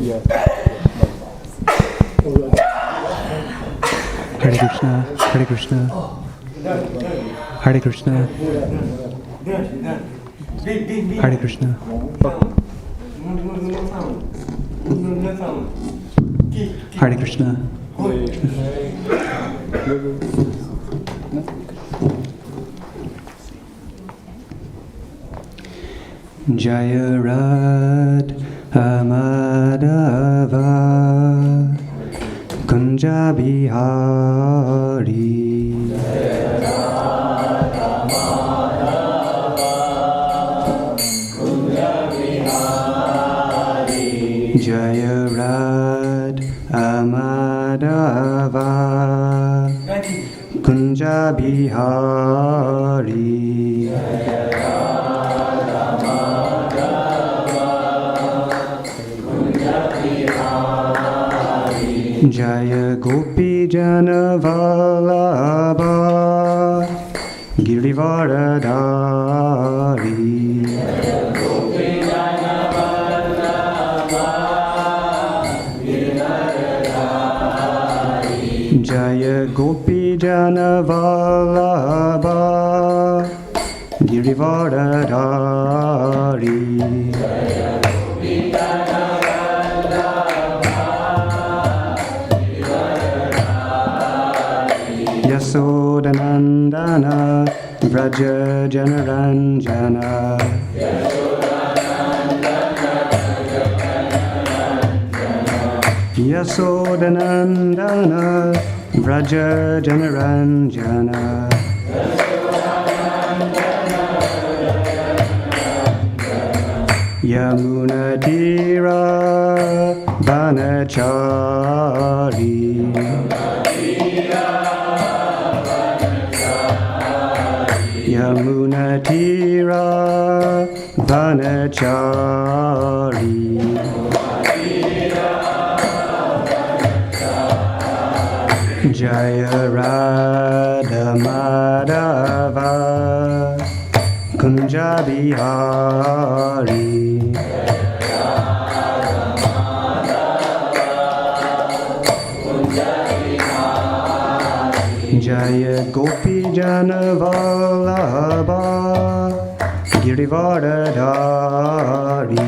Hare Krishna, Hare Krishna, Hare Krishna, Hare Krishna. Hare Krishna. Jaya Radha Madhava Kunja Bihari. Jaya Radha Madhava Kunja Bihari. Jaya Gopi Jana Vallabha Girivaradhari. Jaya Gopi Jana Vallabha Girivaradhari. Yasodanandana Vraja Janaranjana. Yasodanandana Vraja Janaranjana. Yamuna Tira Vanachari. Yamuna Tira Vanachari. Jaya Radha Madhava Kunja Bihari. Jaya Gopi Jana Vallabha Girivaradhari.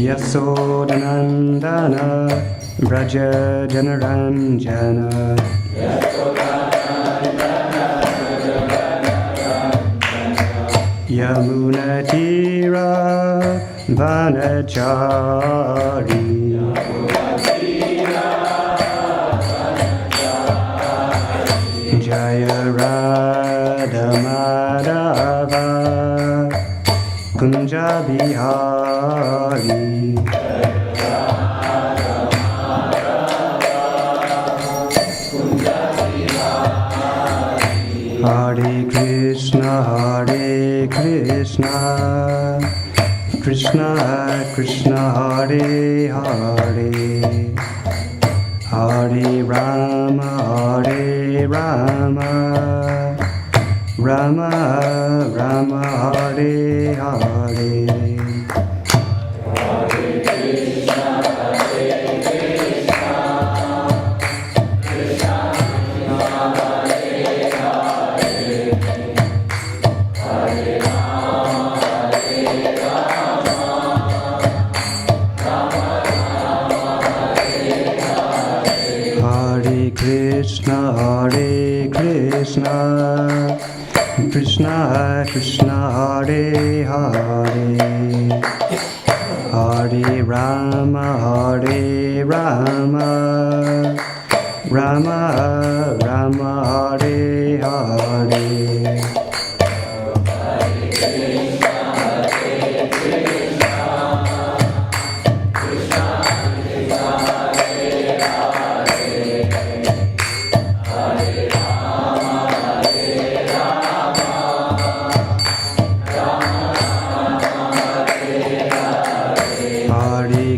Yasodanandana Vraja Janaranjana. Yamuna Tira Vanachari. Jaya Radha Madhava Kunja Bihari. Hare Krishna, Hare Krishna, Krishna Krishna, Hare Hare, Hare Rama, Hare Rama, Rama Rama, Hare Hare. Krishna, Hare Krishna, Krishna Krishna, Hare Hare, Hare Rama, Hare Rama, Rama Rama, Hare Hare.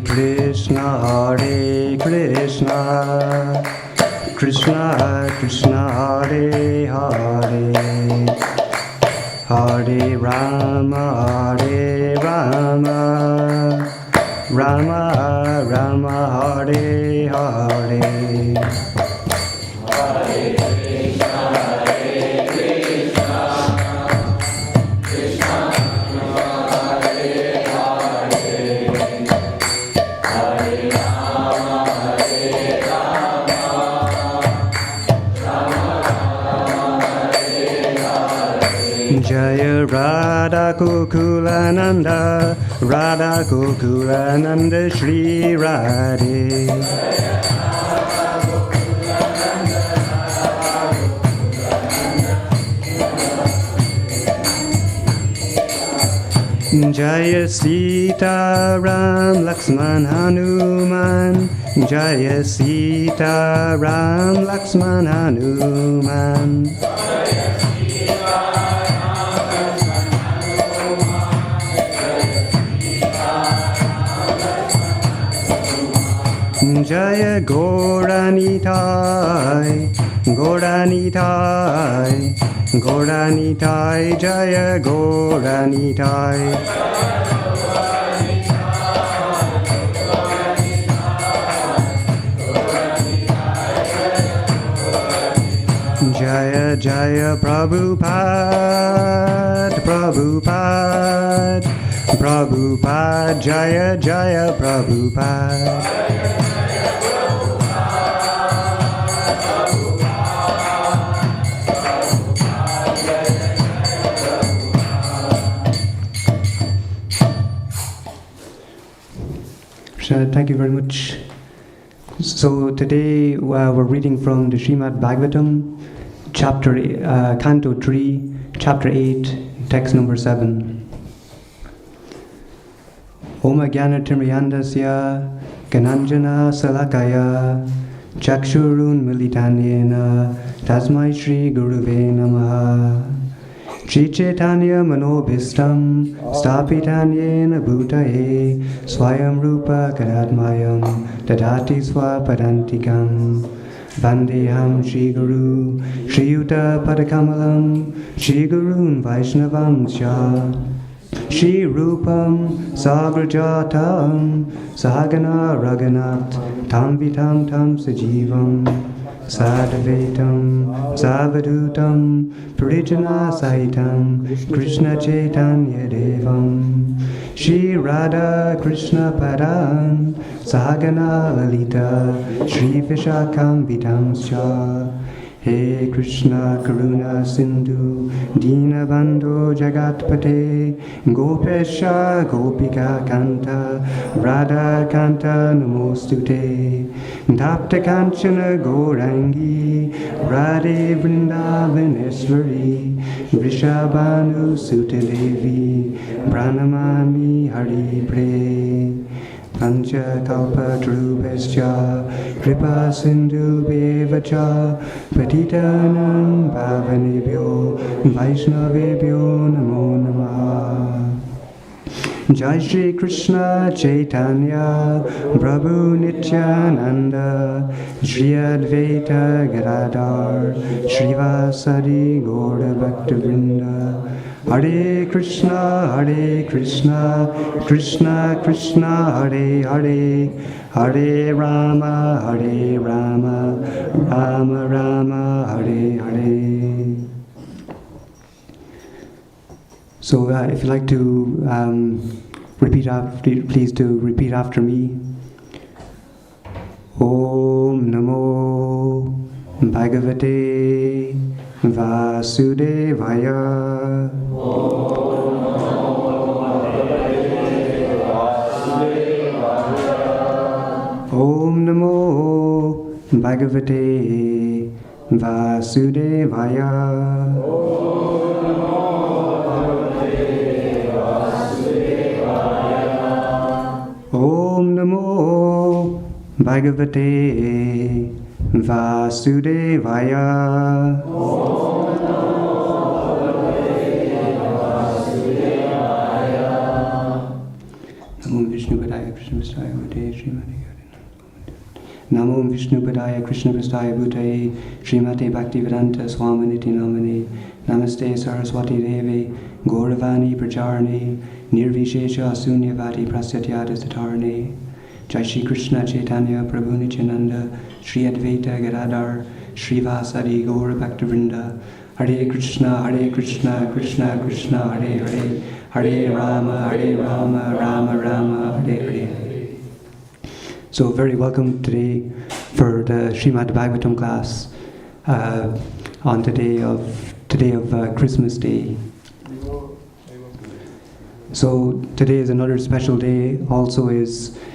Krishna, Hare Krishna, Krishna Krishna, Hare Hare, Hare Rama, Hare Rama, Rama Rama, Hare Hare. Jaya Radha Gokulananda, Radha Gokulananda Shri Radhe. Jaya Sita Ram Lakshman Hanuman, Jaya Sita Ram Lakshman Hanuman. Jaya Gauranitai, Gauranitai, Gauranitai, Jaya Gauranitai. Jaya Jaya Prabhupada, Prabhupada, Prabhupada, Jaya Jaya Prabhupada. Thank you very much. So today we're reading from the Srimad Bhagavatam, Canto 3, Chapter 8, Text number 7. Om Jnana Timriyandasya Gananjana Salakaya Chakshurun Militanyena Tasmai Shri Guruve Namaha. Shri Chaitanya Manobhistam Stapitanyena Bhutaye Swayam Rupa Karadmayam Dadati Swapadantikam Vandeham Shri Guru Shri Yuta Padakamalam Shri Gurun Vaishnavam Sya Shri Rupam Sagrajatam Sahagana Raghunath Tam Vitam Tam Sajivam Sadhvaitam Savadutam Parijana Sahitam Krishna Chaitanya Devam Shri Radha Krishna Padan Sahagana Lalita Shri Vishakam Vitam Sya. He Krishna Karuna Sindhu Dinabandhu Jagatpate Gopesha Gopika Kanta Radha Kanta Namostute Tapta Kanchana Gourangi Radhe Vrindavaneshwari Vrishabhanu Sutadevi Pranamami Hari Pre Pancha Kalpa Drupescha Kripa Sindhu Bevacha Patitanam Bhavanebhyo Vaishnavebhyo Namo Namaha. Jai Shri Krishna Chaitanya Prabhu Nityananda Shri Advaita Gadadhar Srivasadi Gaura Bhaktavrinda. Hare Krishna, Krishna Krishna, Hare Hare, Hare Rama, Rama Rama, Hare Hare. So if you'd like to please do repeat after me. Om Namo Bhagavate Vasudevaya. Om Namo Bhagavate Vasudevaya. Om Namo Bhagavate Vasudevaya. Namo Vishnu Padaya Krishna Vistaya Vade Srimati Namo Vishnupadaya Krishna Prastaya Bhutaye Srimate Bhaktivedanta Swaminiti Namane Namaste Saraswati Devi Gauravani Pracharane Nirvishesha Sunyavati Prasatyada Satarane Jai Shri Krishna Chaitanya Prabhu Nityananda Shri Advaita Gadadhar Srivasadi Gaura Bhaktivinoda Hare Krishna Krishna Krishna Hare Hare Hare Rama Rama Rama Hare Hare. So very welcome today for the Srimad Bhagavatam class on today of Christmas Day. So today is another special day. Also yesterday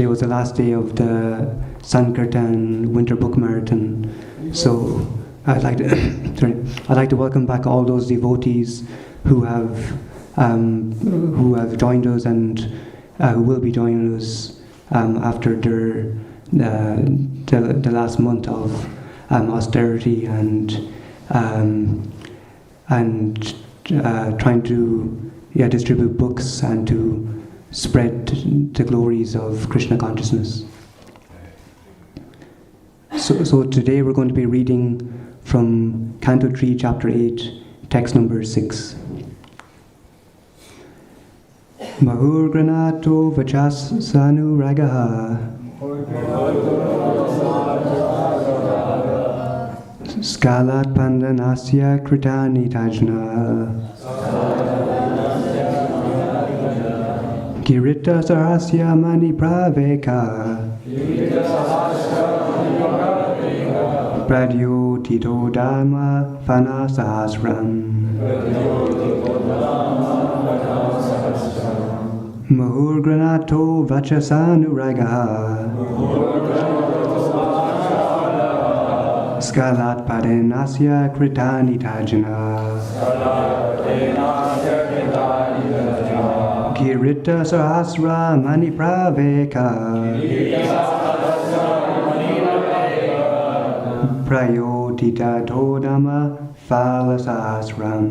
was the last day of the Sankirtan Winter Book Marathon. So I'd like to welcome back all those devotees who have joined us and who will be joining us after the last month of austerity and trying to distribute books and to spread the glories of Krishna consciousness. So today we're going to be reading from Canto 3, Chapter 8, text number 6. Mahurgranato vachas sanuragaha Skalat pandanasya kritani tajna Girita sarasya mani praveka Pradyo tito dharma fana sahasram Mahurgranato vachasanuragaha Skalat padenasya kritani tajana Girita sahasra mani praveka Prayodita todama phala sahasram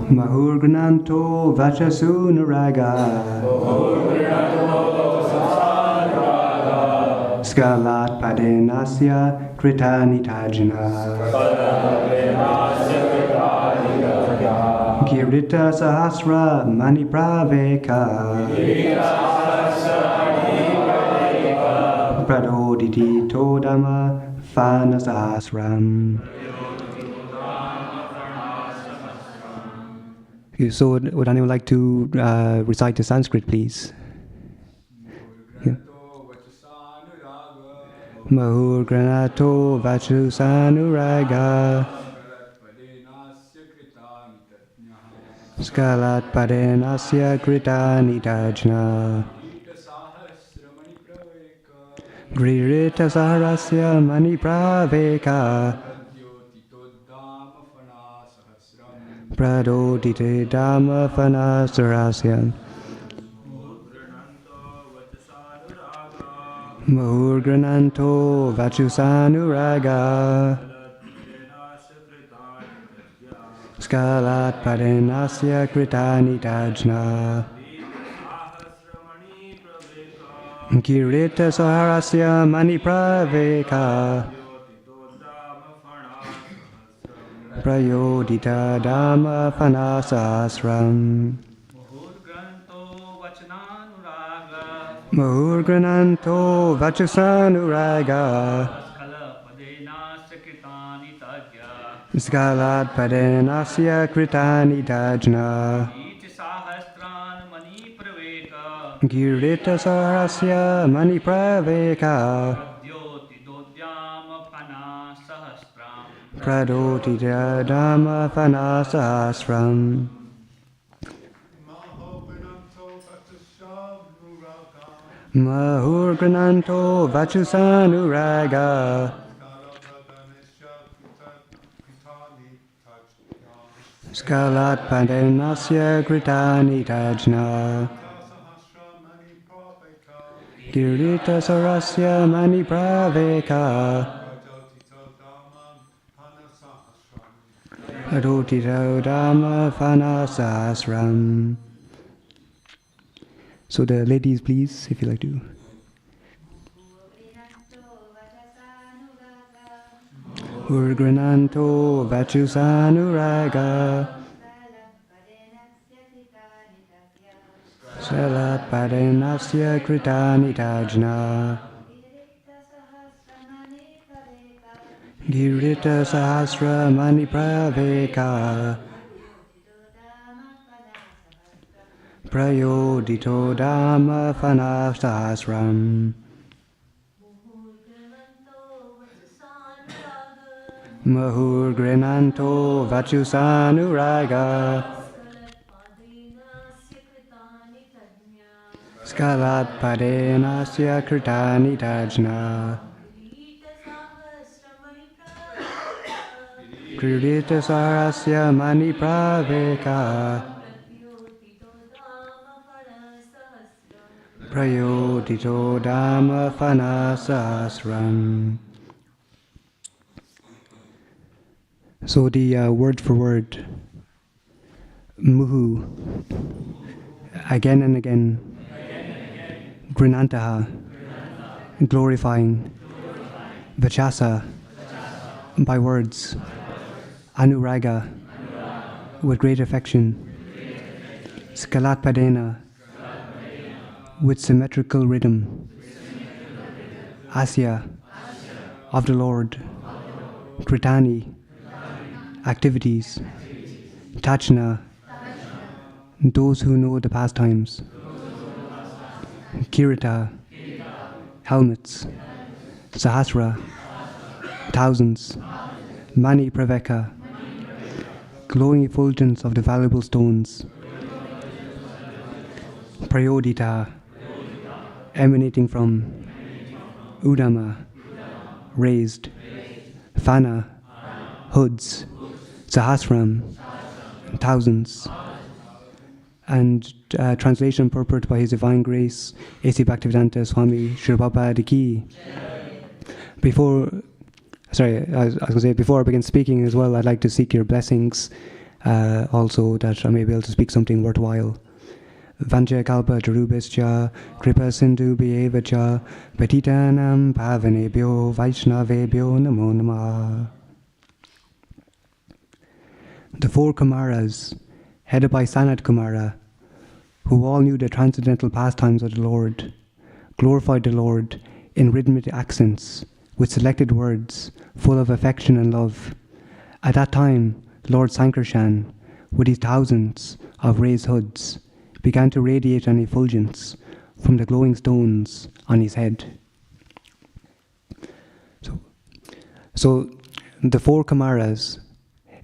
Mahurgnanto vachasunaraga Skalat padenasya kritani tajana Girita sahasra mani praveka Pradoditi todama fana sahasram. Okay, so would anyone like to recite the Sanskrit, please? Yeah. Mahurgranato vachusanuraga Skalat padenasya kritani tajna Gririta saharasya mani praveka Pradodite dhamma fana sarasya Mahurgrananto vachusanuraga Skalat padenasya kritani tajna Girita saharasya mani praveka Prayodita dhamma fana sahasram Mahurgrananto vachasanuraga Skalat padenasya kritani tajna Girita saharasya mani praveka Pradotita dhamma fana sahasram Mahurgrananto vachusanuraga Skalat padenasya kritani tajna Girita sarasya mani praveka Adotito Dhamma Fana Sahasram. So the ladies, please, if you like to. Urgrananto Vachusanuraga Salat Padenasya Kritani Tajna Girita Sahasra Mani Praveka Prayodito Dhamma Fana Sahasram Mahur Grenanto Vachusanuraga Skalat Padenasya Kritani Tajna Kridita Sarasya Mani Praveka Prayodito Dhamma Fana Sahasram. So the word for word, muhu, again and again, grinantaha, glorifying, vachasa, by words, anuraga, with great affection, skalatpadena, with symmetrical rhythm, asya, of the Lord, kritani, activities, tachna, those who know the pastimes, kirita, helmets, sahasra, thousands, mani praveka, glowing effulgence of the valuable stones, prayodita, emanating from, udama, raised, fana, hoods, Sahasram, thousands. And translation purport by His Divine Grace, A.C. Bhaktivedanta Swami Srila Prabhupada Ki. Before I begin speaking as well, I'd like to seek your blessings also that I may be able to speak something worthwhile. Vancha kalpa tarubhascha kripa sindhu bhyevacha patitanam pavanebhyo vaishnavebhyo namo namaha. The four Kumaras, headed by Sanat Kumara, who all knew the transcendental pastimes of the Lord, glorified the Lord in rhythmic accents, with selected words, full of affection and love. At that time, Lord Sankarshan, with his thousands of raised hoods, began to radiate an effulgence from the glowing stones on his head. So the four Kumaras,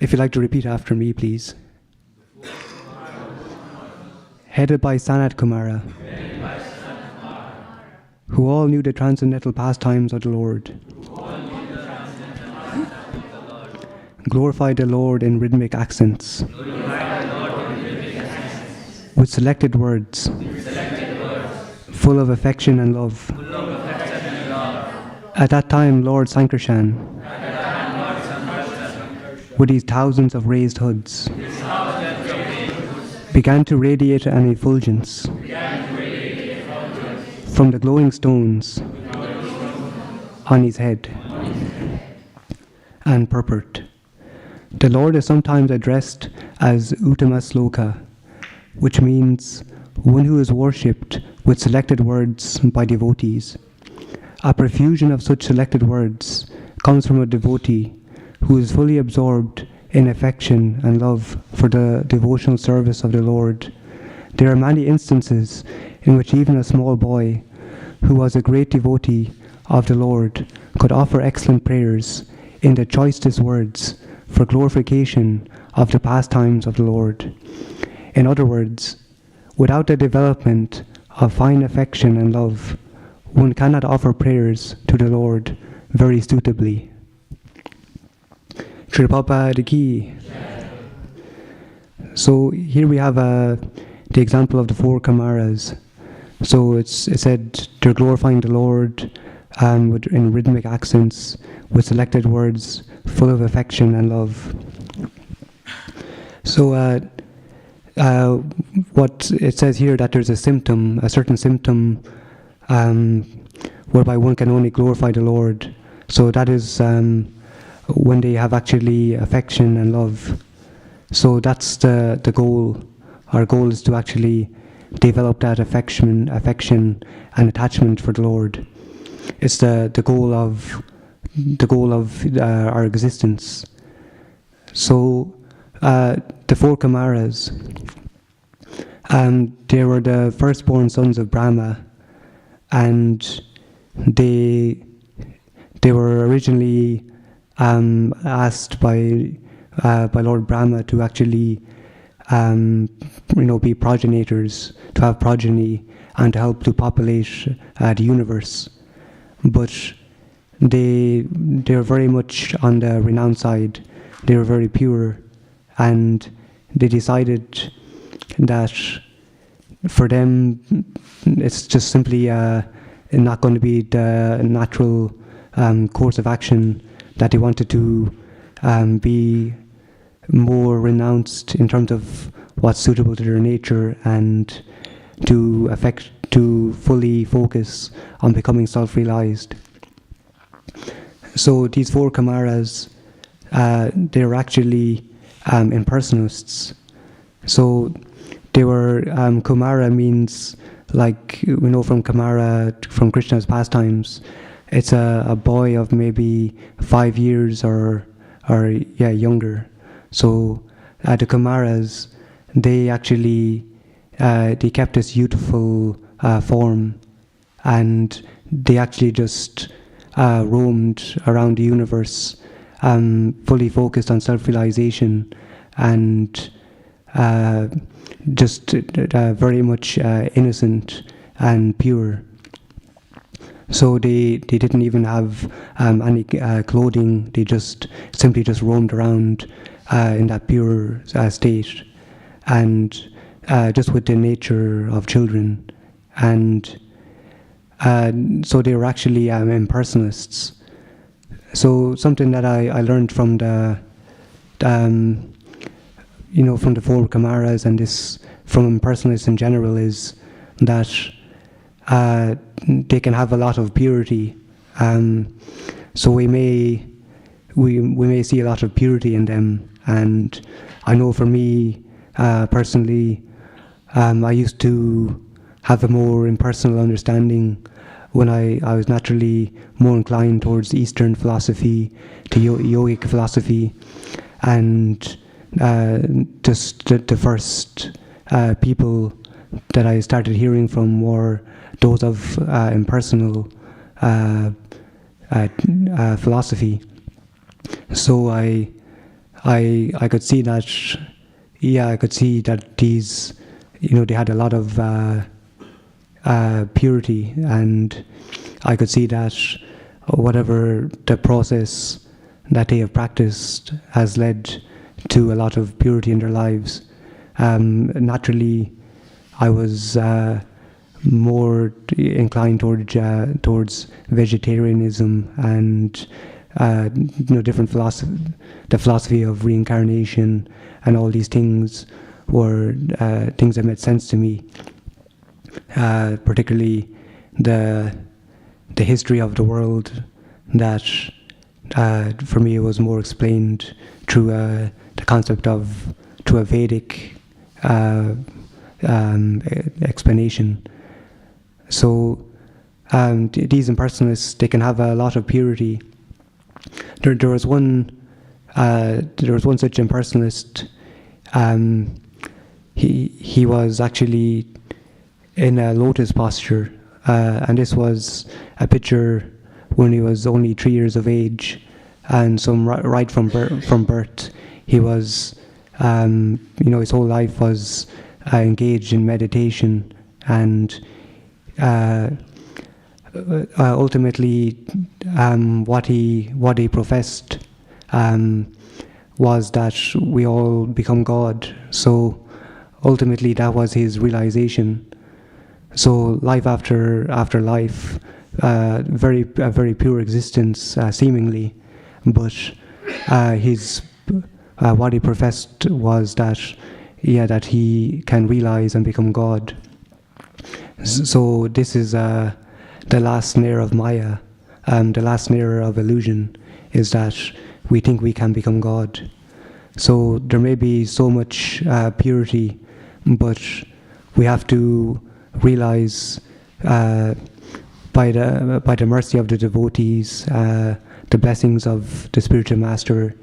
if you'd like to repeat after me, please. Headed by Sanat Kumara, who all knew the transcendental pastimes of the Lord, glorified the Lord in rhythmic accents, with selected words, full of affection and love. At that time, Lord Sankarshan, with his thousands of raised hoods, began to radiate an effulgence from the glowing stones on his head. And purport. The Lord is sometimes addressed as Uttama Sloka, which means one who is worshipped with selected words by devotees. A profusion of such selected words comes from a devotee who is fully absorbed in affection and love for the devotional service of the Lord. There are many instances in which even a small boy, who was a great devotee of the Lord, could offer excellent prayers in the choicest words for glorification of the pastimes of the Lord. In other words, without the development of fine affection and love, one cannot offer prayers to the Lord very suitably. Srila Prabhupada Ki. So here we have the example of the four Kumaras. So it said they're glorifying the Lord in rhythmic accents with selected words full of affection and love. So what it says here, that there's a certain symptom, whereby one can only glorify the Lord. So that is when they have actually affection and love. So that's the goal. Our goal is to actually develop that affection and attachment for the Lord. It's the goal of our existence. So the four Kumaras, they were the firstborn sons of Brahma, and they were originally asked by Lord Brahma to actually be progenitors, to have progeny, and to help to populate the universe. But they were very much on the renowned side. They were very pure, and they decided that for them it's just simply not going to be the natural course of action, that they wanted to be more renounced in terms of what's suitable to their nature, and to fully focus on becoming self-realized. So these four Kumaras, they're actually impersonalists. So they were, Kumara means, like we know from Kumara, from Krishna's pastimes, it's a boy of maybe 5 years or younger. So the Kumaras, they actually they kept this youthful form, and they actually just roamed around the universe, fully focused on self-realization, and just very much innocent and pure. So they didn't even have any clothing. They simply roamed around in that pure state, and just with the nature of children. And so they were actually impersonalists. So something that I learned from the from the four Kumaras, and this from impersonalists in general, is that they can have a lot of purity. So we may see a lot of purity in them. And I know for me personally, I used to have a more impersonal understanding when I was naturally more inclined towards Eastern philosophy, to yogic philosophy, and just the first people that I started hearing from were those of impersonal philosophy. So I could see that, I could see that these, they had a lot of purity, and I could see that whatever the process that they have practiced has led to a lot of purity in their lives. Naturally, I was more inclined towards vegetarianism and different the philosophy of reincarnation, and all these things were things that made sense to me. Particularly the history of the world, that for me it was more explained through the concept of, through a Vedic explanation. So these impersonalists, they can have a lot of purity. There was one such impersonalist. He was actually in a lotus posture, and this was a picture when he was only 3 years of age, and so right from birth, he was, his whole life was engaged in meditation, and ultimately, what he professed was that we all become God. So ultimately, that was his realization. So life after life, a very pure existence, seemingly, but his what he professed was that, that he can realize and become God. So this is the last snare of Maya, the last snare of illusion, is that we think we can become God. So there may be so much purity, but we have to realize by the mercy of the devotees, the blessings of the spiritual master,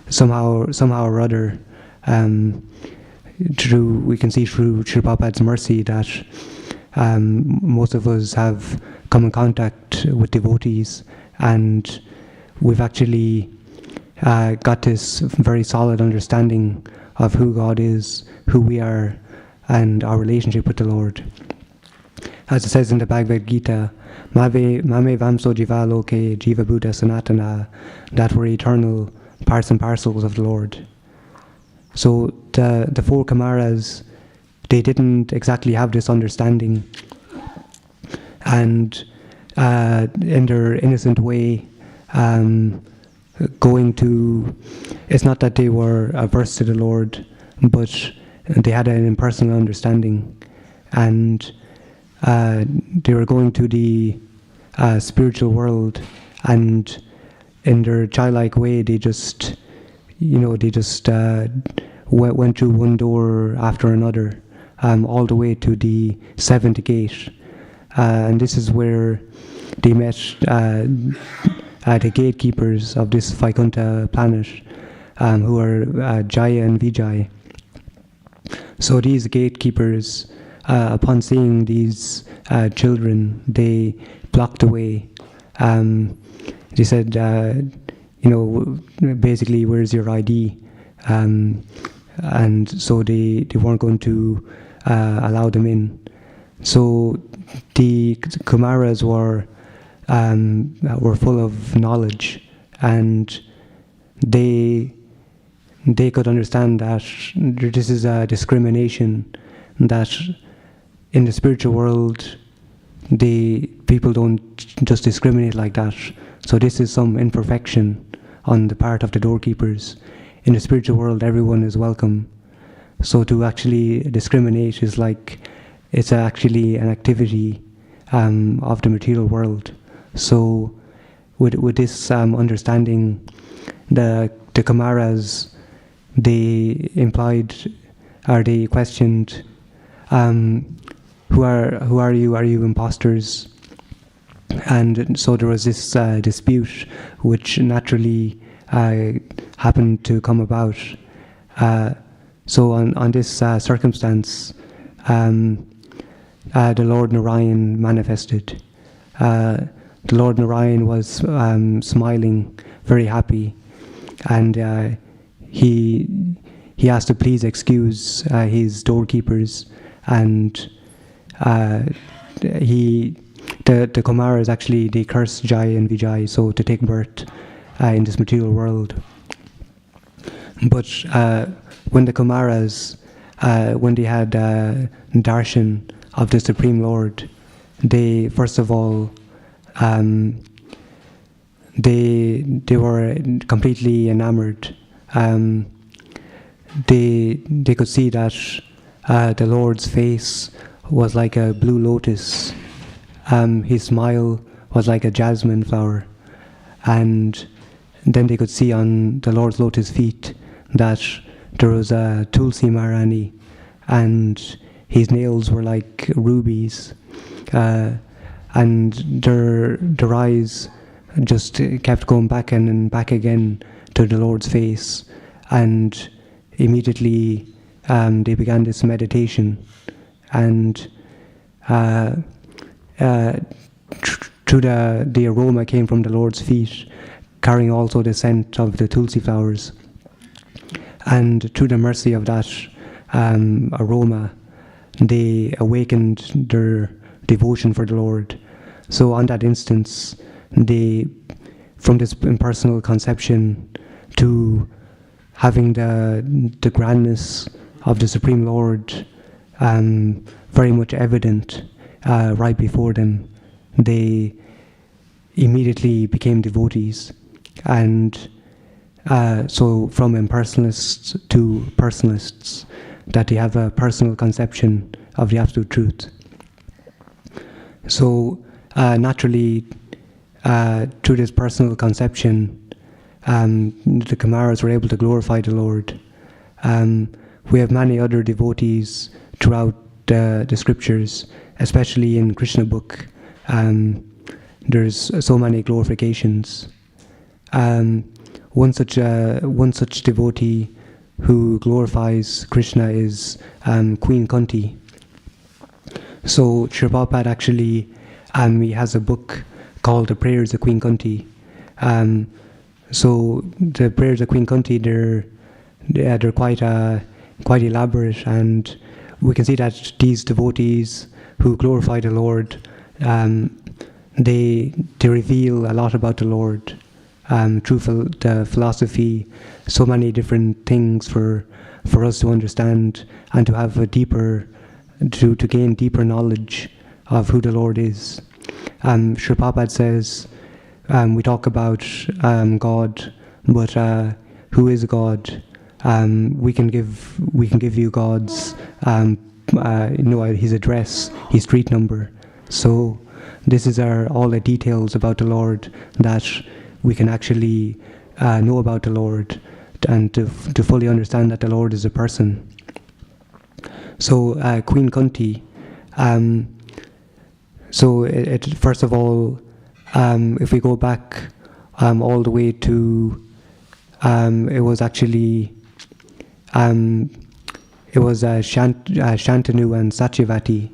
somehow or other, we can see through Srila Prabhupada's mercy that most of us have come in contact with devotees, and we've actually got this very solid understanding of who God is, who we are, and our relationship with the Lord. As it says in the Bhagavad Gita, Mame Vamso Jiva Loke Jiva Buddha Sanatana, that we're eternal parts and parcels of the Lord. So the four Kumaras, they didn't exactly have this understanding, and in their innocent way, it's not that they were averse to the Lord, but they had an impersonal understanding, and they were going to the spiritual world, and in their childlike way, they just went through one door after another, all the way to the seventh gate, and this is where they met the gatekeepers of this Vaikuntha planet, who are Jaya and Vijay. So these gatekeepers, upon seeing these children, they blocked the way. They said, basically, where's your ID? And so they weren't going to allow them in. So the Kumaras were full of knowledge, and they could understand that this is a discrimination, that in the spiritual world people don't just discriminate like that. So this is some imperfection on the part of the doorkeepers. In the spiritual world, everyone is welcome. So to actually discriminate is like, it's actually an activity of the material world. So with this understanding, the Kumaras, they implied, or they questioned, who are you? Are you imposters? And so there was this dispute, which naturally happened to come about. So on this circumstance, the Lord Narayan manifested. The Lord Narayan was smiling, very happy, and he asked to please excuse his doorkeepers, and the Kumaras actually, they cursed Jai and Vijay, so to take birth in this material world. But when the Kumaras, when they had darshan of the Supreme Lord, they first of all, they were completely enamored. They could see that the Lord's face was like a blue lotus. His smile was like a jasmine flower. And then they could see on the Lord's lotus feet that there was a Tulsi Maharani, and his nails were like rubies. And their eyes just kept going back and back again to the Lord's face. And immediately they began this meditation. And through the aroma came from the Lord's feet, carrying also the scent of the Tulsi flowers. And through the mercy of that aroma, they awakened their devotion for the Lord. So on that instance, they, from this impersonal conception to having the grandness of the Supreme Lord very much evident right before them, they immediately became devotees. And So from impersonalists to personalists, that they have a personal conception of the absolute truth. So naturally, through this personal conception, the Kumaras were able to glorify the Lord. We have many other devotees throughout the scriptures, especially in Krishna book. There's so many glorifications. One such devotee who glorifies Krishna is Queen Kunti. So Srila Prabhupada actually he has a book called The Prayers of Queen Kunti. So the prayers of Queen Kunti, they're quite elaborate, and we can see that these devotees who glorify the Lord, they reveal a lot about the Lord through the philosophy, so many different things for us to understand and to have to gain deeper knowledge of who the Lord is. Srila Prabhupada says, we talk about God, but who is God? We can give you God's his address, his street number. So this is all the details about the Lord that we can actually know about the Lord, and to fully understand that the Lord is a person. So Queen Kunti, so first of all, if we go back all the way to, it was actually, it was Shantanu and Satyavati.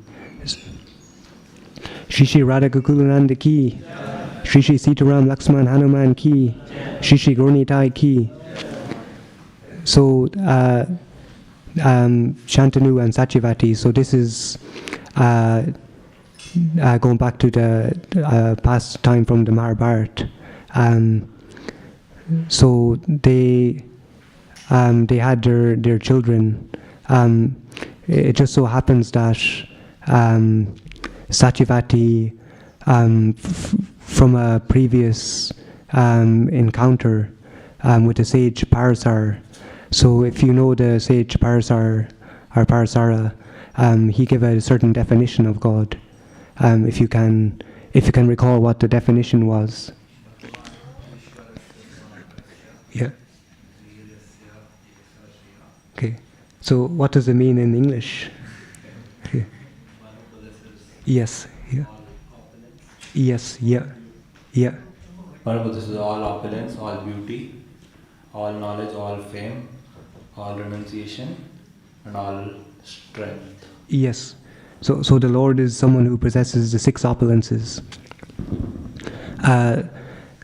Shri Shri Radha Gokulananda ki, Shri Shri Sitaram Lakshman Hanuman ki, Shri Shri Gaurnitai ki. So Shantanu and Satyavati. So this is going back to the past time from the Mahabharata. So they had their children. It just so happens that Satyavati, from a previous encounter with the sage Parasar. So if you know the sage Parasar or Parasara, he gave a certain definition of God. If you can recall what the definition was. Yeah. Okay. So what does it mean in English? Okay. Yes. Yeah. Yes. Yeah. Yeah. But this is all opulence, all beauty, all knowledge, all fame, all renunciation, and all strength. Yes. So the Lord is someone who possesses the six opulences.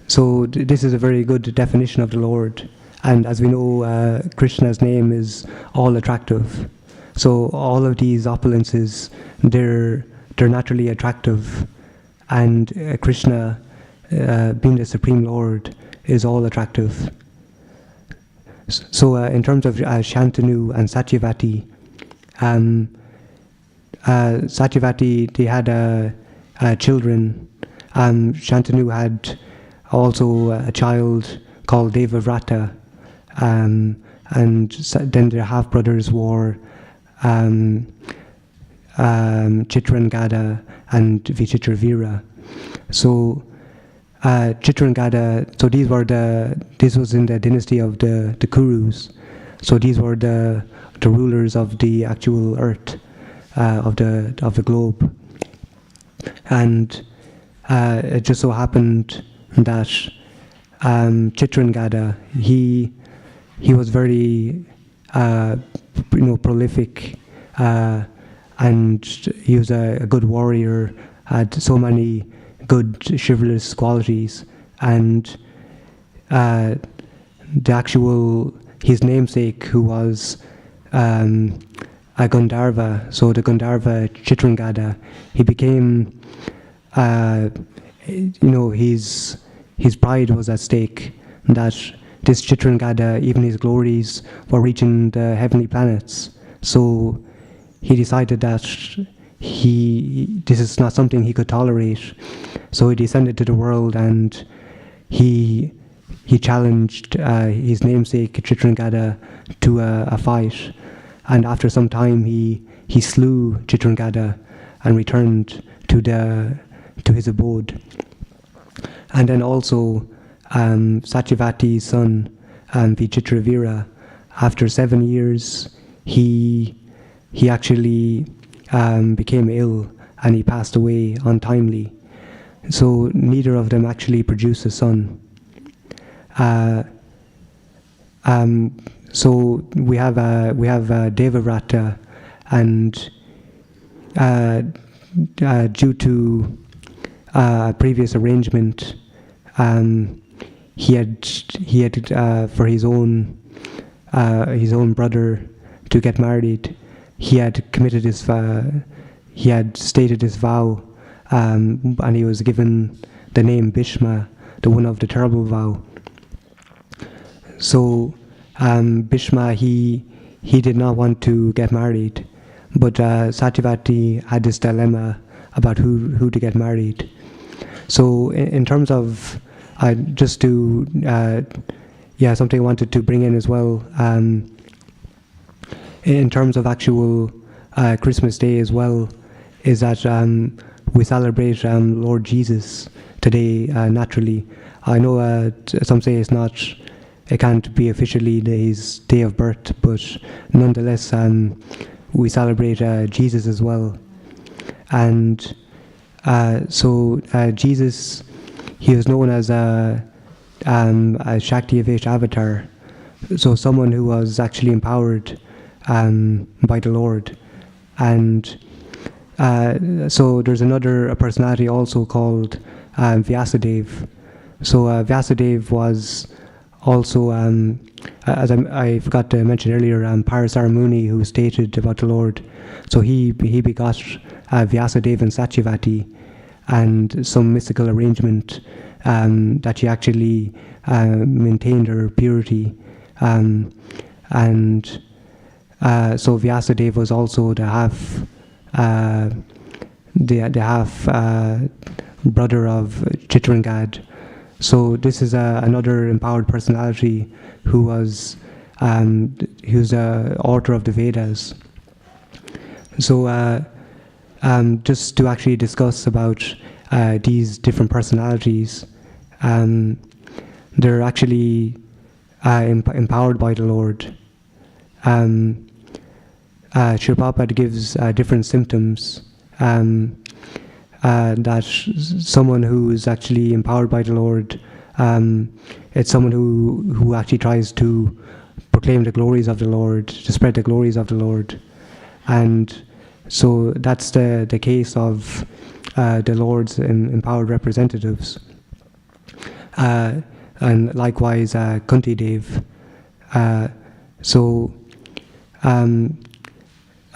So this is a very good definition of the Lord. And as we know, Krishna's name is all attractive. So all of these opulences, they're naturally attractive. And Krishna, being the Supreme Lord, is all attractive. So in terms of Shantanu and Satyavati, Satyavati, they had children. Shantanu had also a child called Devavrata, and then their half-brothers were Chitrangada and Vichitravira. So Chitrangada, so this was in the dynasty of the Kurus. So these were the rulers of the actual earth, of the globe. And it just so happened that Chitrangada, he was very prolific, and he was a good warrior, had so many good chivalrous qualities, and his namesake, who was a Gandharva, so the Gandharva Chitrangada, he became, his pride was at stake, that this Chitrangada, even his glories, were reaching the heavenly planets. So he decided that this is not something he could tolerate. So he descended to the world, and he he challenged his namesake Chitrangada to a fight, and after some time he slew Chitrangada and returned to his abode. And then also Satyavati's son Vichitravira, after 7 years, he actually became ill and he passed away untimely. So neither of them actually produced a son. So we have Devavrata, and due to previous arrangement, he had for his own brother to get married. He had committed his he had stated his vow, and he was given the name Bhishma, the one of the terrible vow. So Bhishma, he did not want to get married, but Satyavati had this dilemma about who to get married. So in terms of just to something I wanted to bring in as well, in terms of actual Christmas Day as well, is that we celebrate Lord Jesus today naturally. I know some say it can't be officially his day of birth, but nonetheless we celebrate Jesus as well. And so Jesus, he was known as a Shakti-Avesh avatar, so someone who was actually empowered by the Lord. And so there's a personality also called Vyasadeva. So Vyasadeva was also, as I forgot to mention earlier, Parasara Muni, who stated about the Lord. So he begot Vyasadeva and Satyavati, and some mystical arrangement that she actually maintained her purity. So Vyasadeva was also the half brother of Chitrangad. So this is another empowered personality who's the author of the Vedas. So just to actually discuss about these different personalities, they're actually empowered by the Lord. Srila Prabhupada gives different symptoms that someone who is actually empowered by the Lord, it's someone who actually tries to proclaim the glories of the Lord, to spread the glories of the Lord. And so that's the case of the Lord's empowered representatives. And likewise Kunti Dev. So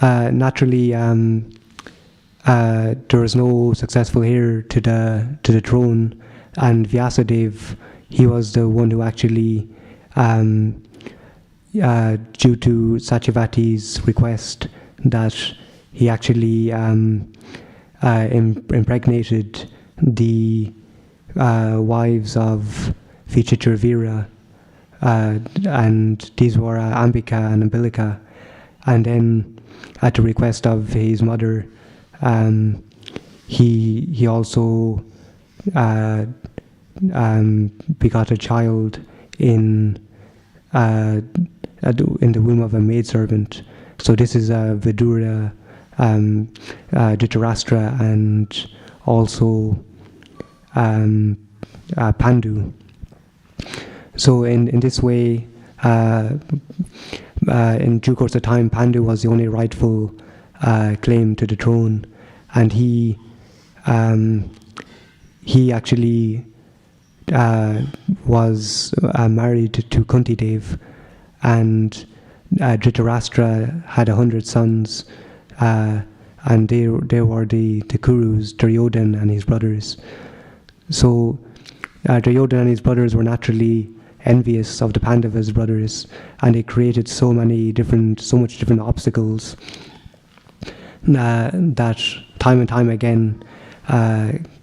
naturally there was no successful heir to the throne, and Vyasadeva, he was the one who actually, due to Satyavati's request, that he actually impregnated the wives of Vichitravira, and these were Ambika and Ambilika. And then at the request of his mother, he also begot a child in the womb of a maidservant. So this is Vidura, Dhritarashtra, and also Pandu. So in this way, in due course of time, Pandu was the only rightful claim to the throne, and he actually was married to Kunti Dev, and Dhritarashtra had 100 sons, and they were the Kurus, Duryodhana and his brothers. So Duryodhana and his brothers were naturally envious of the Pandavas' brothers, and they created so much different obstacles that time and time again,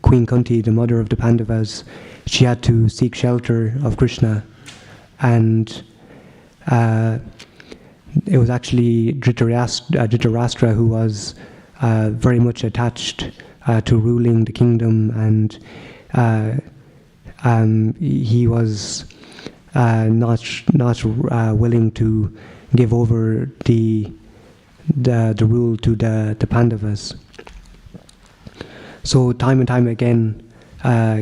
Queen Kunti, the mother of the Pandavas, she had to seek shelter of Krishna, and it was actually Dhritarashtra who was very much attached to ruling the kingdom, and he was not willing to give over the rule to the Pandavas. So time and time again,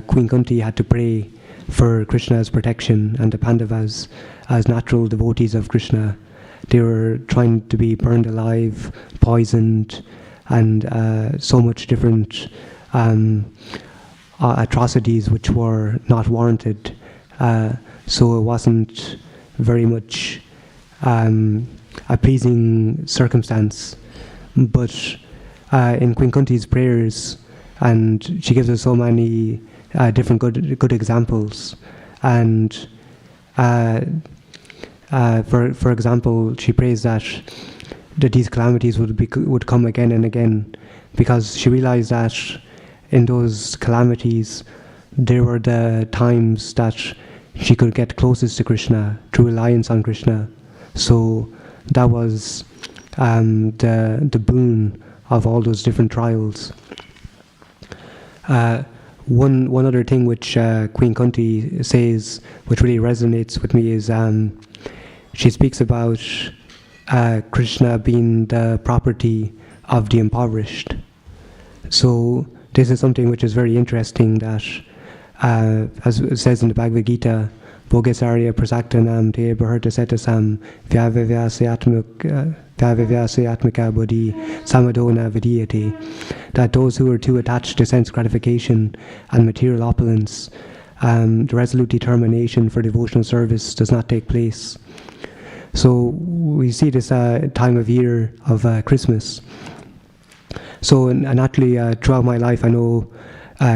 Queen Kunti had to pray for Krishna's protection, and the Pandavas, as natural devotees of Krishna, they were trying to be burned alive, poisoned, and so much different atrocities which were not warranted. So it wasn't very much a pleasing circumstance. But in Queen Kunti's prayers, and she gives us so many different good examples, and for example, she prays that these calamities would come again and again, because she realized that in those calamities there were the times that she could get closest to Krishna through reliance on Krishna. So that was the boon of all those different trials. One other thing which Queen Kunti says, which really resonates with me, is she speaks about Krishna being the property of the impoverished. So this is something which is very interesting, that as it says in the Bhagavad Gita, Bhogasarya prasaktanam te bharta setasam vyavavyasayatmika buddhi samadona vidiyate, that those who are too attached to sense gratification and material opulence, the resolute determination for devotional service does not take place. So we see this time of year of Christmas. So naturally, throughout my life, I know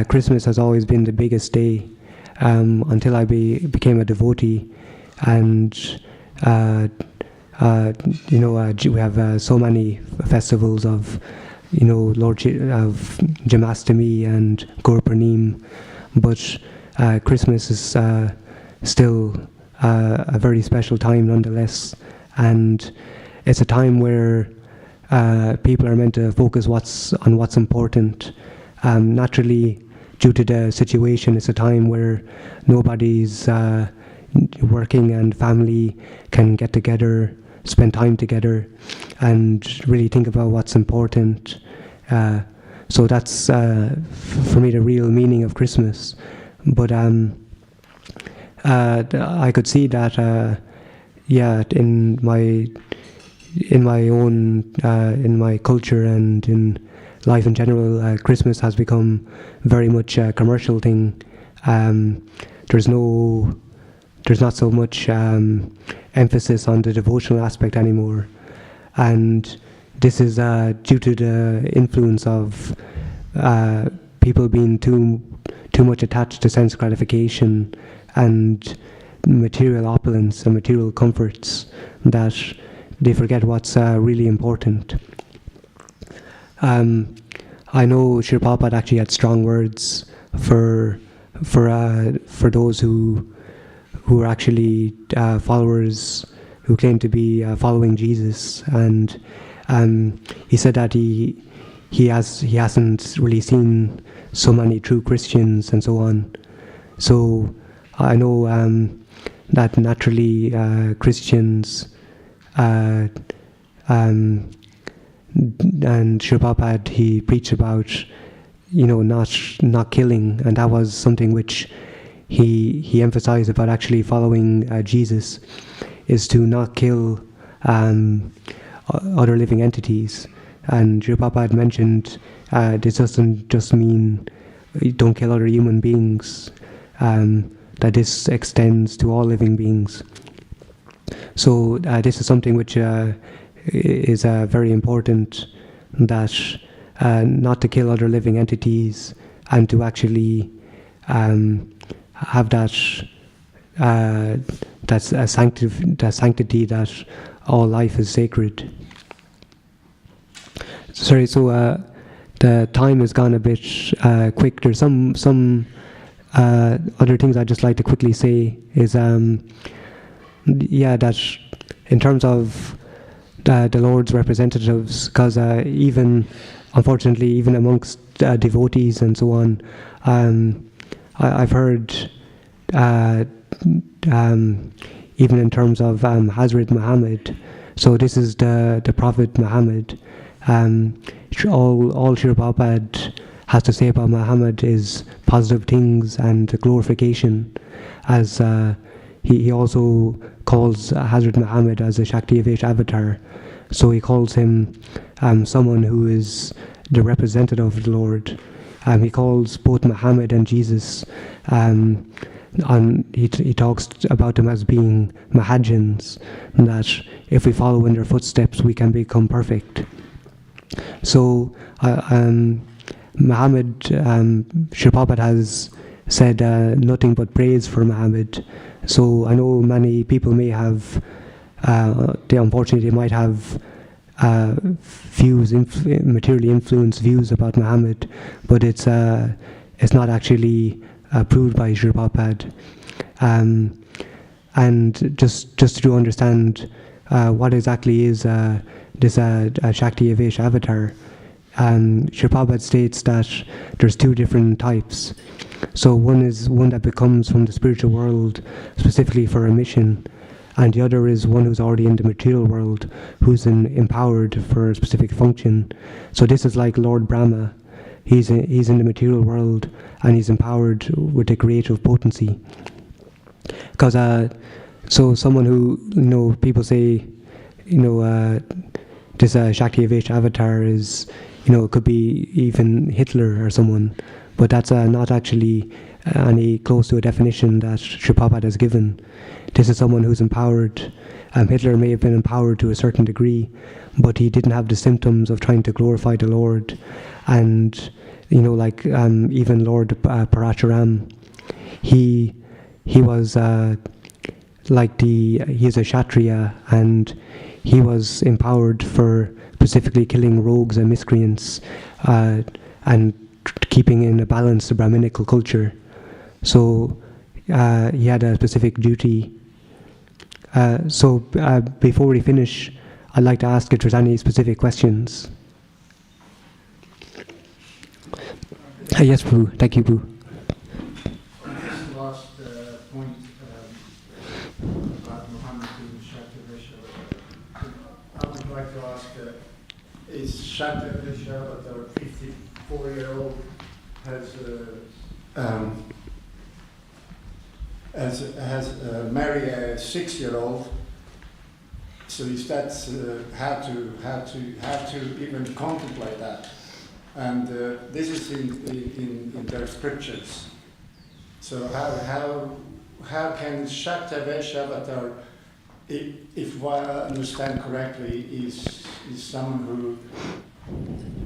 Christmas has always been the biggest day, until I became a devotee. And we have so many festivals of, Lord of Janmashtami and Gurpurnim, but Christmas is still a very special time nonetheless, and it's a time where people are meant to focus on what's important. Naturally, due to the situation, it's a time where nobody's working and family can get together, spend time together, and really think about what's important. So that's, for me, the real meaning of Christmas. But I could see that, in my culture and in life in general, Christmas has become very much a commercial thing. There's not so much emphasis on the devotional aspect anymore, and this is due to the influence of people being too much attached to sense gratification and material opulence and material comforts, that they forget what's really important. I know Srila Prabhupada actually had strong words for those who are actually followers, who claim to be following Jesus, and he said that he hasn't really seen so many true Christians and so on. So I know that naturally Christians and Srila Prabhupada, he preached about not killing, and that was something which he emphasized about actually following Jesus, is to not kill other living entities. And Srila Prabhupada mentioned this doesn't just mean don't kill other human beings, that this extends to all living beings. So this is something which is very important, that not to kill other living entities, and to actually have that sanctity, that all life is sacred. Sorry, so the time has gone a bit quick. There's some other things I'd just like to quickly say is, that in terms of the Lord's representatives, because unfortunately, even amongst devotees and so on, I've heard, even in terms of Hazrat Muhammad, so this is the Prophet Muhammad, all Srila Prabhupada has to say about Muhammad is positive things and glorification, as he also calls Hazrat Muhammad as a Shakti-Avesh avatar. So he calls him someone who is the representative of the Lord. He calls both Muhammad and Jesus, he talks about them as being Mahajans, that if we follow in their footsteps we can become perfect. So Muhammad, Srila Prabhupada has said nothing but praise for Muhammad. So I know many people may have, unfortunately, they might have materially influenced views about Muhammad, but it's not actually approved by Srila Prabhupada. And just to understand what exactly is this Shakti Avesh avatar, Srila Prabhupada states that there's two different types. So one is one that becomes from the spiritual world specifically for a mission, and the other is one who's already in the material world, who's empowered for a specific function. So this is like Lord Brahma. He's in the material world and he's empowered with the creative potency. Because so someone who, people say, this Shakti Avesh avatar is, it could be even Hitler or someone, but that's not actually any close to a definition that Srila Prabhupada has given. This is someone who's empowered. Hitler may have been empowered to a certain degree, but he didn't have the symptoms of trying to glorify the Lord. And even Lord Parachuram, he was he's a Kshatriya, and he was empowered for specifically killing rogues and miscreants, and keeping in a balance the Brahminical culture. So he had a specific duty. So before we finish, I'd like to ask if there's any specific questions. Yes, Prabhu. Thank you, Prabhu. This last point about Muhammad being Shakti-Avesh avatar, I would like to ask, is Shakti-Avesh avatar 54-year-old has married a 6-year-old? So is that how to even contemplate that? And this is in their scriptures. So how can Shakti-Avesh avatar, if I understand correctly, is someone who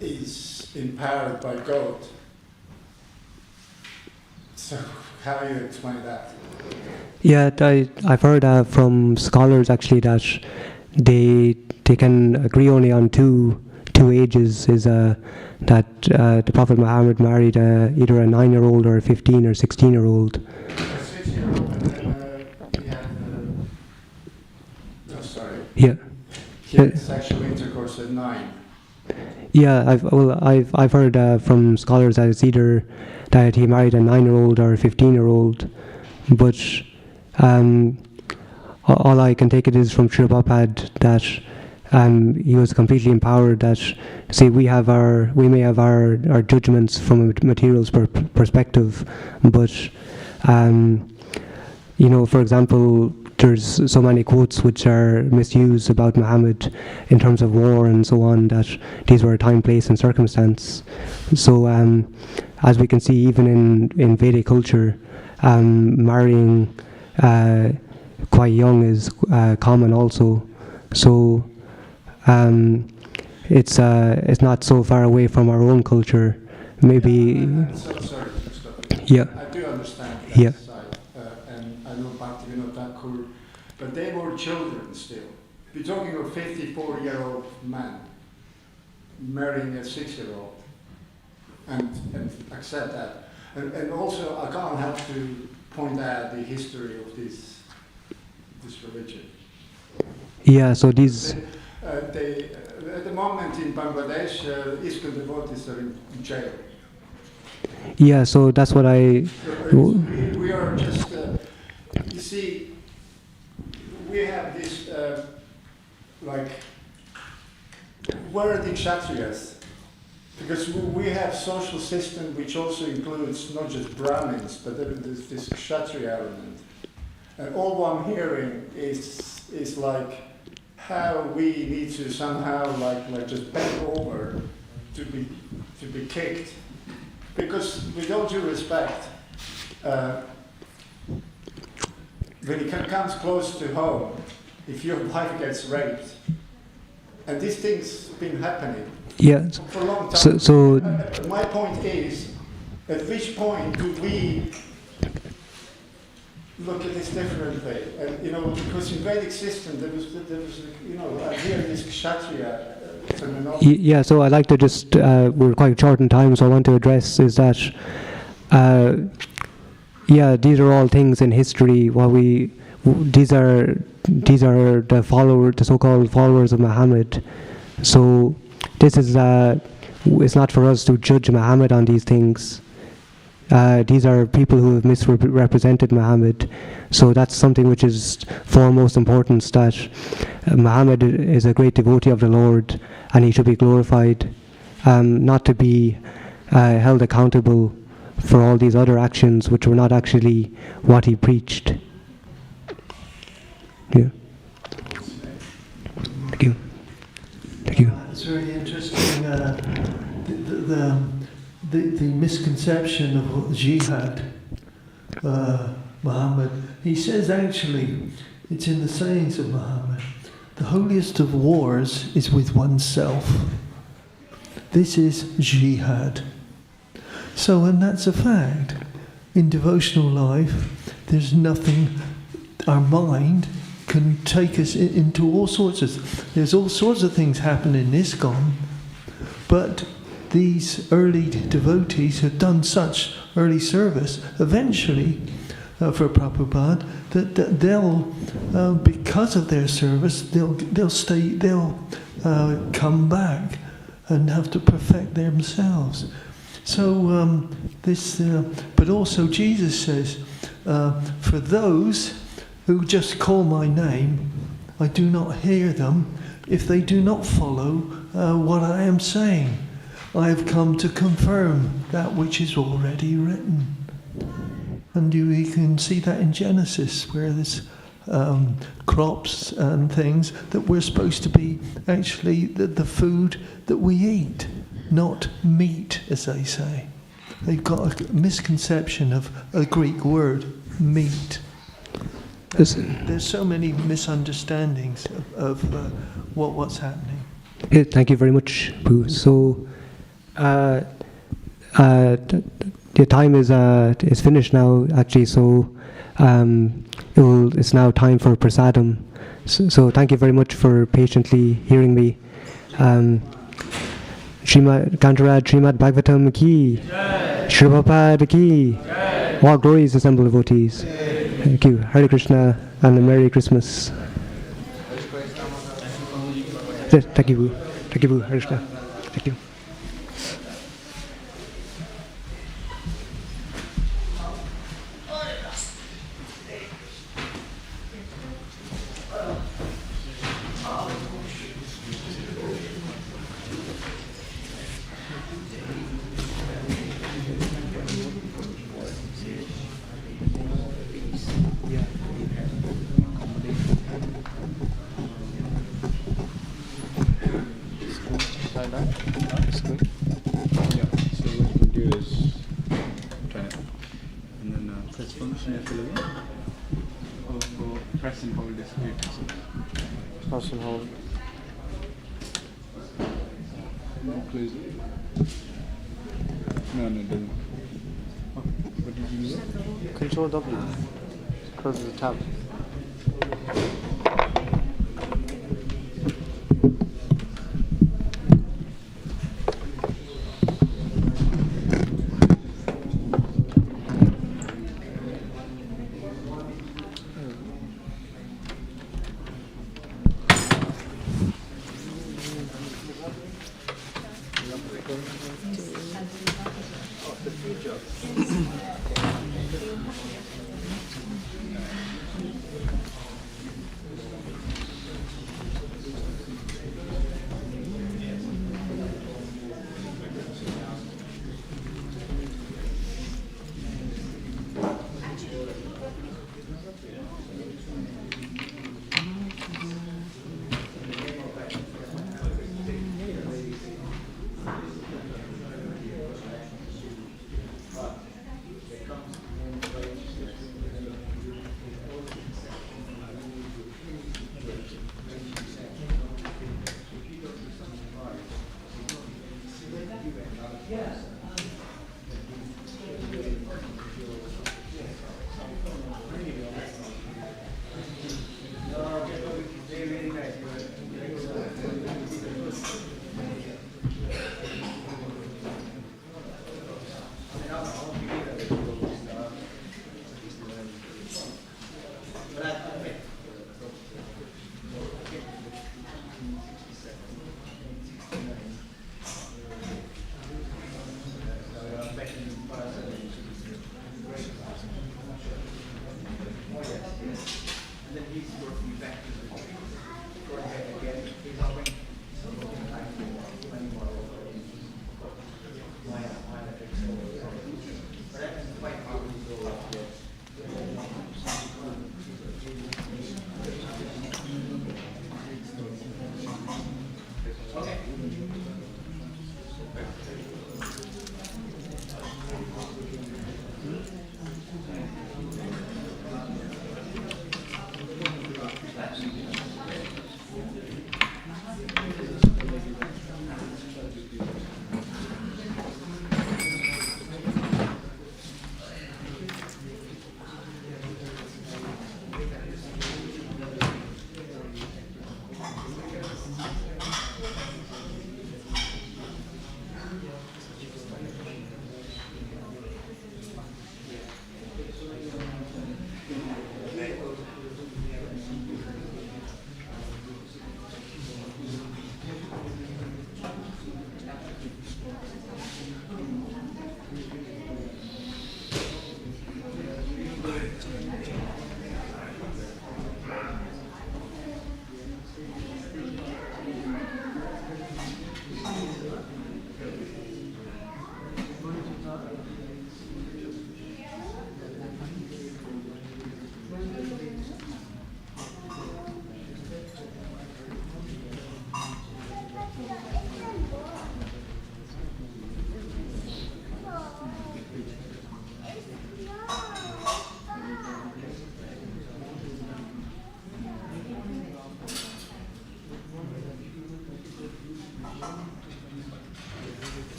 is empowered by God? So how do you explain that? Yeah, I've heard from scholars actually that they can agree only on two ages. Is that the Prophet Muhammad married either a 9-year-old or a 15 or 16-year-old. A 6-year-old, and then he had Yeah. He had sexual intercourse at 9. Yeah, I've heard from scholars that it's either that he married a 9-year-old or a 15-year-old, but all I can take it is from Srila Prabhupada that he was completely empowered. That say we may have our judgments from a materials perspective, but for example, there's so many quotes which are misused about Muhammad in terms of war and so on, that these were time, place and circumstance. So as we can see, even in Vedic culture, marrying quite young is common also. So it's not so far away from our own culture. Maybe. I'm so sorry to stop. Yeah. I do understand that Yeah. side, and I know Bhaktivedanta Manor, but they were children still. We're talking of a 54-year-old man marrying a 6-year-old, and accept that. And also, I can't help to point out the history of this religion. Yeah, so these... At the moment in Bangladesh, ISKCON devotees are in jail. Yeah, so that's what I... We are just, you see, we have this, where are the Kshatriyas? Because we have social system which also includes not just Brahmins, but there's this Kshatriya element. And all I'm hearing is like how we need to somehow like just bend over to be kicked. Because with all due respect, when it comes close to home, if your wife gets raped, and these things have been happening for a long time. So my point is, at which point do we look at this differently? And because in Vedic system there was I hear this Kshatriya terminology. Yeah, so I'd like to just, we're quite short in time, so I want to address is that, these are all things in history. These are the so-called followers of Muhammad. So this is, it's not for us to judge Muhammad on these things. These are people who have misrepresented Muhammad. So that's something which is foremost importance, that Muhammad is a great devotee of the Lord and he should be glorified, not to be held accountable for all these other actions which were not actually what he preached. Yeah. Thank you. Thank you. It's very interesting, the misconception of jihad, Muhammad. He says actually, it's in the sayings of Muhammad, the holiest of wars is with oneself. This is jihad. So, and that's a fact. In devotional life, there's nothing, our mind can take us into all sorts of, there's all sorts of things happen in ISKCON, but these early devotees have done such early service, eventually, for Prabhupada, that they'll, because of their service, they'll come back and have to perfect themselves. So but also Jesus says, for those who just call my name, I do not hear them if they do not follow what I am saying. I have come to confirm that which is already written. And you can see that in Genesis, where there's crops and things that we're supposed to be actually the food that we eat, not meat, as they say. They've got a misconception of a Greek word, meat. There's so many misunderstandings of what's happening. Thank you very much, Pooh. So, the time is finished now, actually. So, it's now time for prasadam. So thank you very much for patiently hearing me. Kantarad Srimad Bhagavatam ki, Shri Prabhupada ki, all glories assembled devotees. Thank you. Hare Krishna and a Merry Christmas. Thank you, Boo. Thank you, Boo. Hare Krishna. Thank you. Press and hold this. Press and hold. Close it. No, it doesn't. Oh, what did you do? Control W. Close the tab.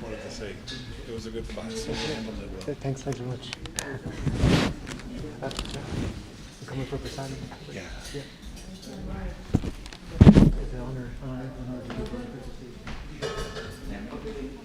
Wanted to say it was a good class. Thanks very much. Coming for Prasadam. Yeah. It's an honor to be here.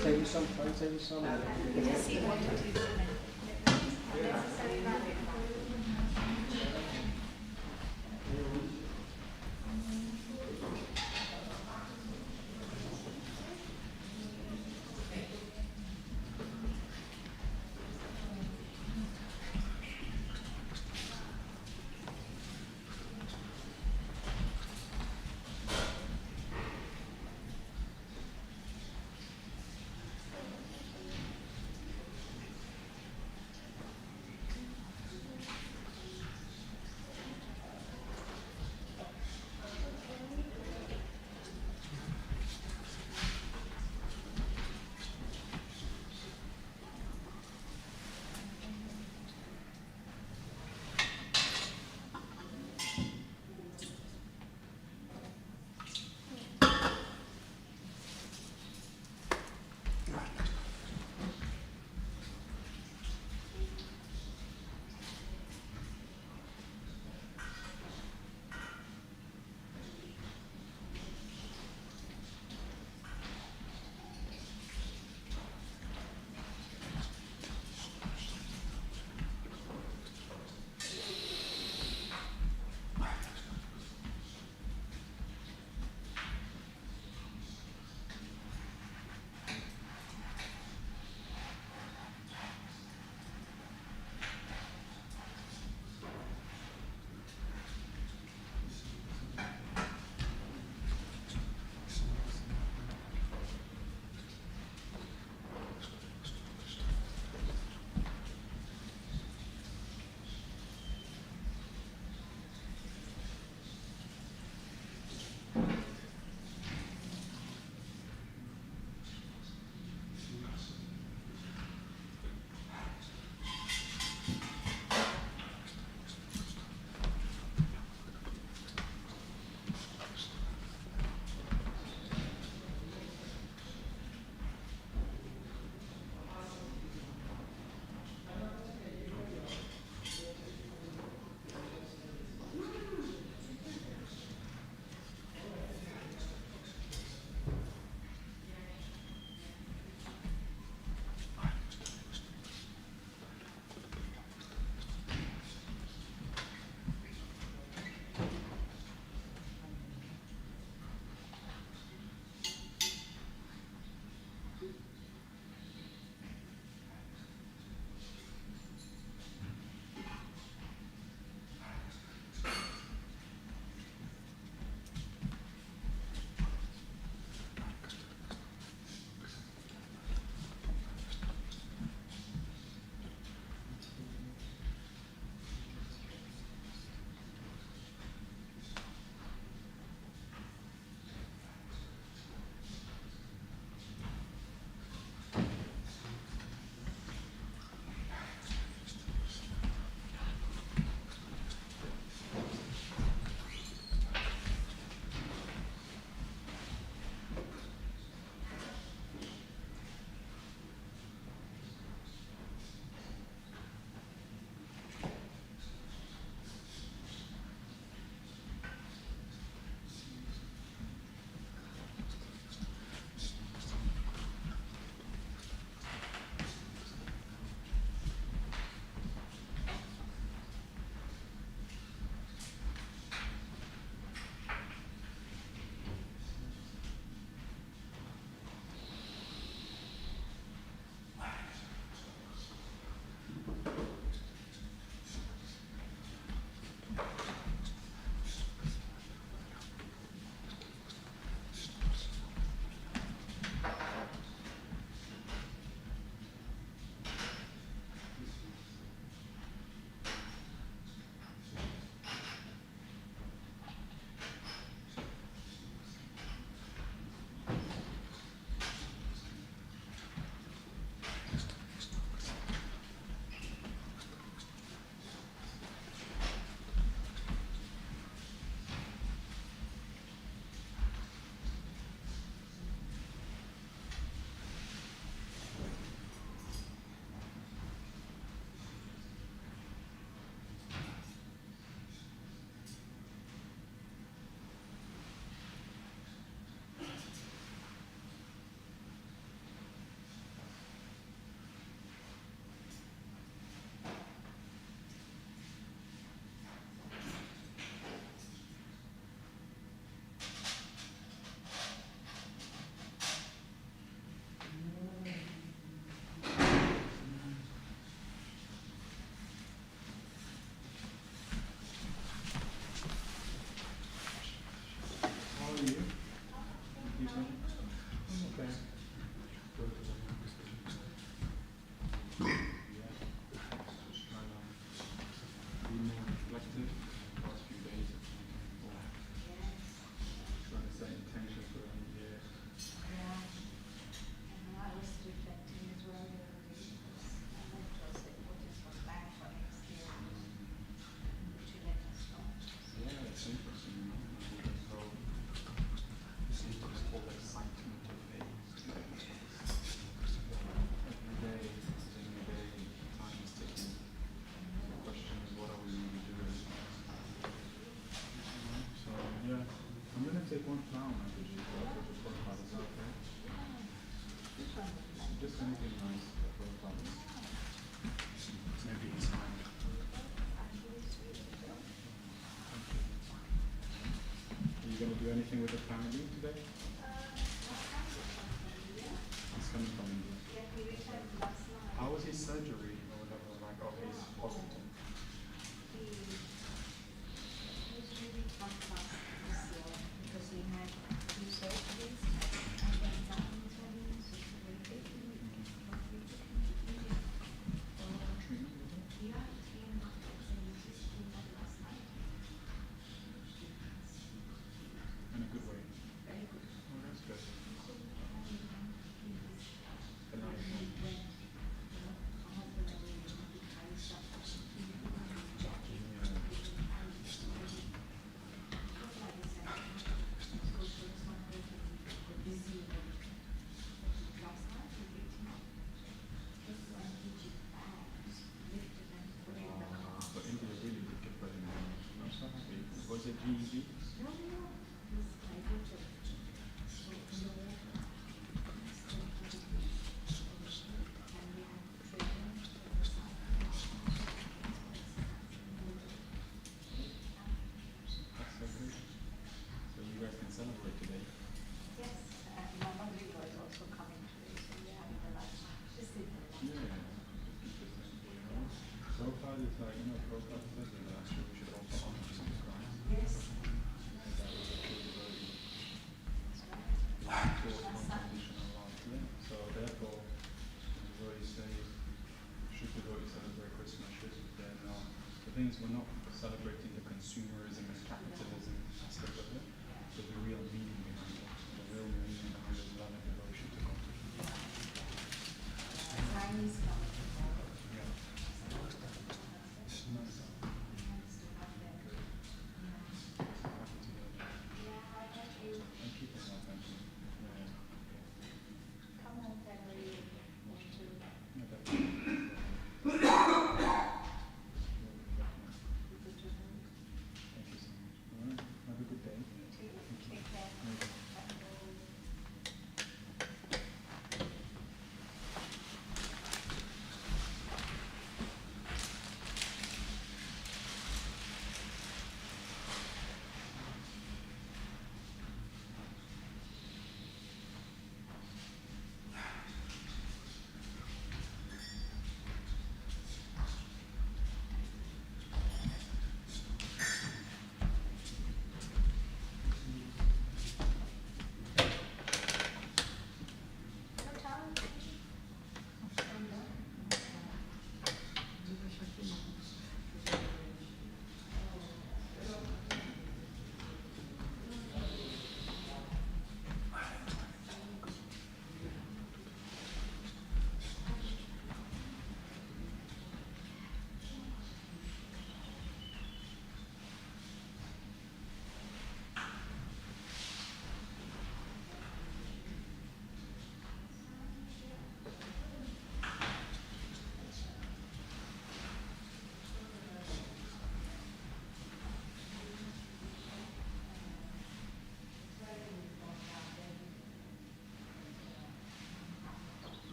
Save some. anything nice that will come. Maybe it's time. Are you going to do anything with the family today? He's coming from India. How was his surgery or whatever, like, of his hospital? Because we had two surgeries and then nothing was happening, so it's very big. Treatment with him? Yeah, 3.5 weeks and we just came back last night. In a good way. Very good. Oh, that's good. And nice one. when, my husband and we carry stuff, jacket, But India really did get better now. I'm so happy. Was it GED? That's so good. So you guys can celebrate today. Yes, my mother-in-law is also coming today, so we are having a lunch. Just sit there. Yeah. Just keep it simple, you know. Prabhupada is like, Prabhupada says that actually we should also honor Jesus Christ. Yes. And that was a true devotee. He taught unconditional love. Yeah. So therefore, the devotees say, should devotees celebrate Christmas? The thing is, we're not celebrating the consumerism and capitalism aspect of it, but the real meaning behind it. The real meaning behind it is love and